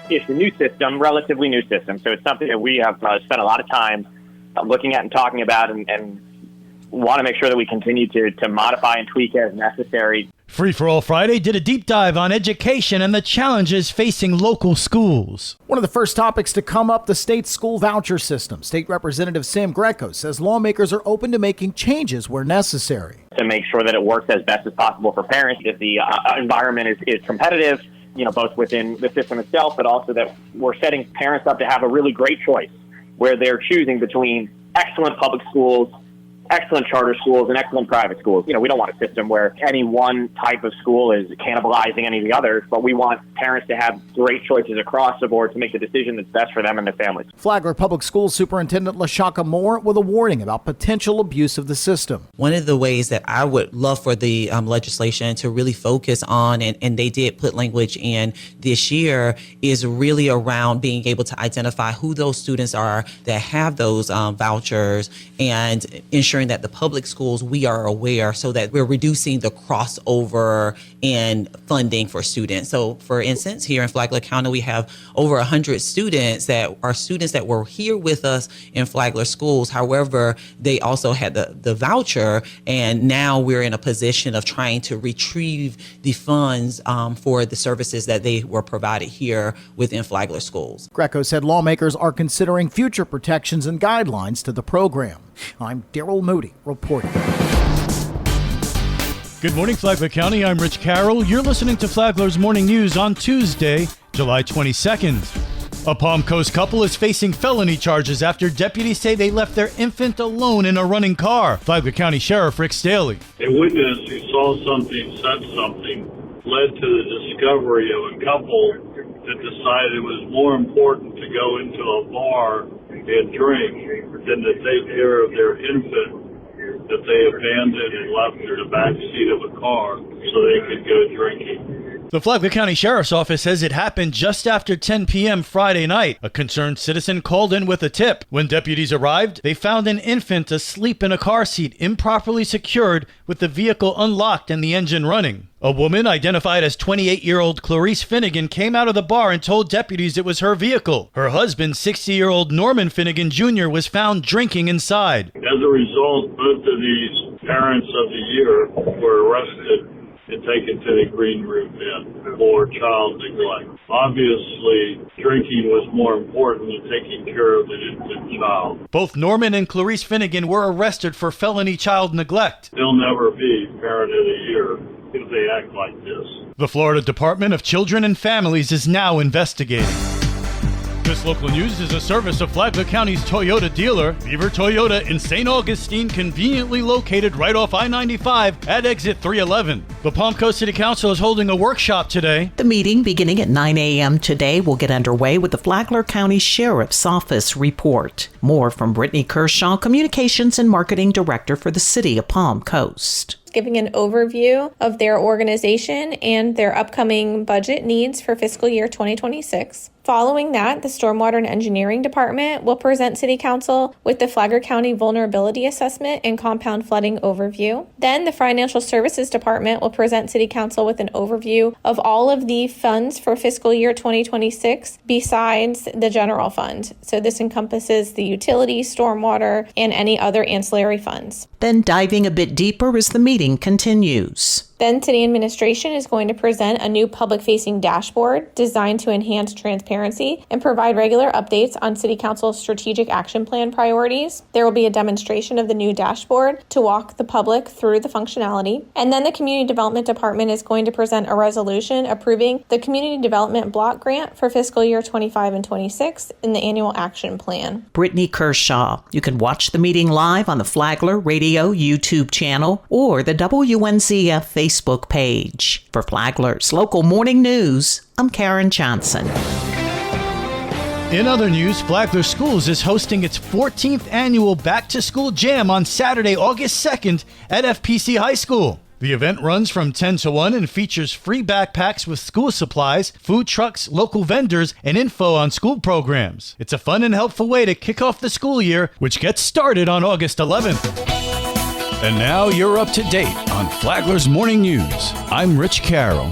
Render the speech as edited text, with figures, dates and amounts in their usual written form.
It's a new system, relatively new system. So it's something that we have spent a lot of time looking at and talking about, and want to make sure that we continue to modify and tweak as necessary. Free for All Friday did a deep dive on education and the challenges facing local schools. One of the first topics to come up, the state school voucher system. State Representative Sam Greco says lawmakers are open to making changes where necessary. To make sure that it works as best as possible for parents, if the environment is competitive, both within the system itself, but also that we're setting parents up to have a really great choice where they're choosing between excellent public schools, excellent charter schools, and excellent private schools. We don't want a system where any one type of school is cannibalizing any of the others, but we want parents to have great choices across the board to make the decision that's best for them and their families. Flagler Public Schools Superintendent LaShaka Moore with a warning about potential abuse of the system. One of the ways that I would love for the legislation to really focus on, and they did put language in this year, is really around being able to identify who those students are that have those vouchers, and ensuring that the public schools, we are aware, so that we're reducing the crossover in funding for students. So for instance, here in Flagler County, we have over 100 students that were here with us in Flagler schools. However, they also had the voucher, and now we're in a position of trying to retrieve the funds for the services that they were provided here within Flagler schools. Greco said lawmakers are considering future protections and guidelines to the program. I'm Daryl Moody reporting. Good morning, Flagler County. I'm Rich Carroll. You're listening to Flagler's Morning News on Tuesday, July 22nd. A Palm Coast couple is facing felony charges after deputies say they left their infant alone in a running car. Flagler County Sheriff Rick Staley. A witness who saw something, said something, led to the discovery of a couple that decided it was more important to go into a bar and drink than to take care of their infant that they abandoned and left in the back seat of a car so they could go drinking. The Flagler County Sheriff's Office says it happened just after 10 p.m. Friday night. A concerned citizen called in with a tip. When deputies arrived, they found an infant asleep in a car seat, improperly secured, with the vehicle unlocked and the engine running. A woman identified as 28-year-old Clarice Finnegan came out of the bar and told deputies it was her vehicle. Her husband, 60-year-old Norman Finnegan Jr., was found drinking inside. As a result, both of these parents of the year were arrested and taken to the green room then for child neglect. Obviously, drinking was more important than taking care of an infant child. Both Norman and Clarice Finnegan were arrested for felony child neglect. They'll never be Parent of the Year if they act like this. The Florida Department of Children and Families is now investigating. This local news is a service of Flagler County's Toyota dealer, Beaver Toyota in St. Augustine, conveniently located right off I-95 at exit 311. The Palm Coast City Council is holding a workshop today. The meeting, beginning at 9 a.m. today, will get underway with the Flagler County Sheriff's Office report. More from Brittany Kershaw, Communications and Marketing Director for the City of Palm Coast. Giving an overview of their organization and their upcoming budget needs for fiscal year 2026. Following that, the Stormwater and Engineering Department will present City Council with the Flagler County Vulnerability Assessment and Compound Flooding Overview. Then the Financial Services Department will present City Council with an overview of all of the funds for fiscal year 2026 besides the general fund. So this encompasses the utilities, stormwater, and any other ancillary funds. Then diving a bit deeper as the meeting continues. Then City Administration is going to present a new public-facing dashboard designed to enhance transparency and provide regular updates on City Council's strategic action plan priorities. There will be a demonstration of the new dashboard to walk the public through the functionality. And then the Community Development Department is going to present a resolution approving the Community Development Block Grant for fiscal year 25 and 26 in the annual action plan. Brittany Kershaw. You can watch the meeting live on the Flagler Radio YouTube channel or the WNZF Facebook page. For Flagler's Local Morning News, I'm Karen Johnson. In other news, Flagler Schools is hosting its 14th annual Back to School Jam on Saturday, August 2nd at FPC High School. The event runs from 10 to 1 and features free backpacks with school supplies, food trucks, local vendors, and info on school programs. It's a fun and helpful way to kick off the school year, which gets started on August 11th. And now you're up to date on Flagler's Morning News. I'm Rich Carroll.